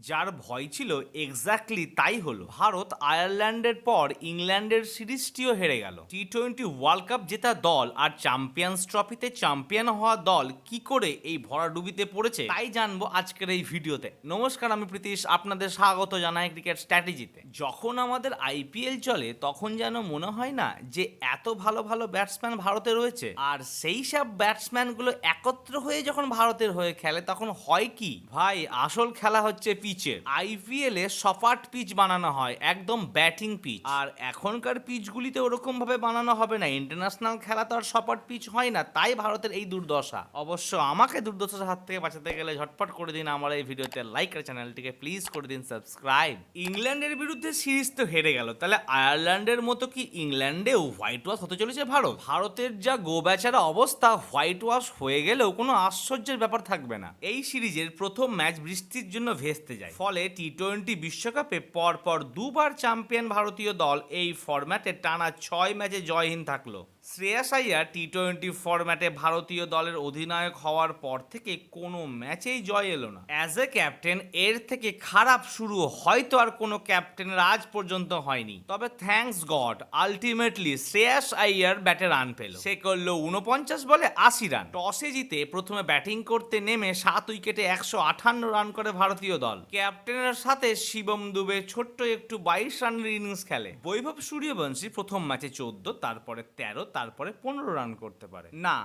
যার ভয় ছিল এক্স্যাক্টলি তাই হলো। ভারত আয়ারল্যান্ডের পর ইংল্যান্ডের সিরিজটিও হেরে গেল। টি-20 ওয়ার্ল্ড কাপ জেতা দল আর চ্যাম্পিয়ন্স ট্রফিতে চ্যাম্পিয়ন হওয়া দল কি করে এই ভরাডুবিতে পড়েছে তাই জানবো আজকের এই ভিডিওতে। নমস্কার, আমি প্রীতিশ, আপনাদের স্বাগত জানাই ক্রিকেট স্ট্র্যাটেজিতে। যখন আমাদের আইপিএল চলে তখন যেন মনে হয় না যে এত ভালো ভালো ব্যাটসম্যান ভারতে রয়েছে, আর সেই সব ব্যাটসম্যানগুলো একত্র হয়ে যখন ভারতের হয়ে খেলে তখন হয় কি ভাই, আসল খেলা হচ্ছে পিচের। আইপিএল এ সপাট পিচ বানানো হয়, একদম ব্যাটিং পিচ। আর এখনকার পিচগুলিতে ওরকম ভাবে বানানো হবে না, ইন্টারন্যাশনাল খেলা তো আর সপাট পিচ হয় না, তাই ভারতের এই দুর্দশা। অবশ্য আমাকে দুর্দশার হাত থেকে বাঁচাতে গেলে ঝটপট করে দিন আমার এই ভিডিওতে লাইক আর চ্যানেলটিকে প্লিজ করে দিন সাবস্ক্রাইব। ইংল্যান্ডের বিরুদ্ধে সিরিজ তো হেরে গেল, তাহলে আয়ারল্যান্ডের মতো কি ইংল্যান্ডেও হোয়াইট ওয়াশ হতে চলেছে ভারত? ভারতের যা গো বেচারা অবস্থা, হোয়াইট ওয়াশ হয়ে গেলেও কোনো আশ্চর্যের ব্যাপার থাকবে না। এই সিরিজের প্রথম ম্যাচ বৃষ্টির জন্য ভেস্তে যায়, ফলে টি-20 বিশ্বকাপে পরপর দুবার চ্যাম্পিয়ন ভারতীয় দল এই ফরম্যাটে টানা 6 ম্যাচে জয়হীন থাকলো। শ্রেয়াস আইয়ার টি-20 ফরম্যাটে ভারতীয় দলের অধিনায়ক হওয়ার পর থেকে কোনো ম্যাচেই জয় এলো না। অ্যাজ এ ক্যাপ্টেন এর থেকে খারাপ শুরু হয়তো আর কোনো ক্যাপ্টেনের আজ পর্যন্ত হয়নি। তবে thanks god, ultimately Shreyas Iyer ব্যাটে রান পেল। সে করলো 49 বলে 80 রান। টসে জিতে প্রথমে ব্যাটিং করতে নেমে 7 উইকেটে 158 রান করে ভারতীয় দল। ক্যাপ্টেনের সাথে শিবম দুবে ছোট্ট একটু 22 রানের ইনিংস খেলে। বৈভব সূর্যবংশী প্রথম ম্যাচে 14, তারপরে 13, তারপরে 15 রান করতে পারে না,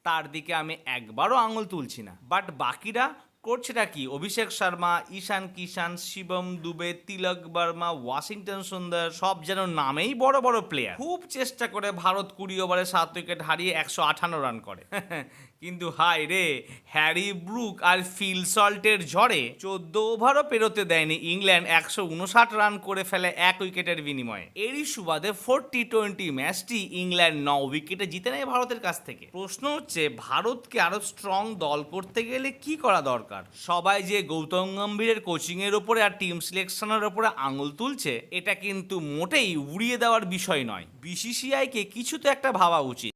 তার দিকে আমি একবারও আঙুল তুলছি না। বাট বাকিরা করছেটা কি? অভিষেক শর্মা, ঈশান কিষান, শিবম দুবে, তিলক বর্মা, ওয়াশিংটন সুন্দর, সব যেন নামেই বড় বড় প্লেয়ার। খুব চেষ্টা করে ভারত 20 ওভারে 7 উইকেট হারিয়ে 158 রান করে। কিন্তু হায় রে, হ্যারি ব্রুক আর ফিল সল্টের ঝড়ে 14 ওভারও পেরোতে দেয়নি ইংল্যান্ড, 159 রান করে ফেলে 1 উইকেটের বিনিময়ে। এরই সুবাদে 4T20 ম্যাচটি ইংল্যান্ড 9 উইকেটে জিতে নেয় ভারতের কাছ থেকে। প্রশ্ন হচ্ছে, ভারতকে আরো স্ট্রং দল করতে গেলে কি করা দরকার? সবাই যে গৌতম গম্ভীরের কোচিং এর উপরে আর টিম সিলেকশনের উপরে আঙুল তুলছে, এটা কিন্তু মোটেই উড়িয়ে দেওয়ার বিষয় নয়। বিসিসিআই কে কিছু তো একটা ভাবা উচিত।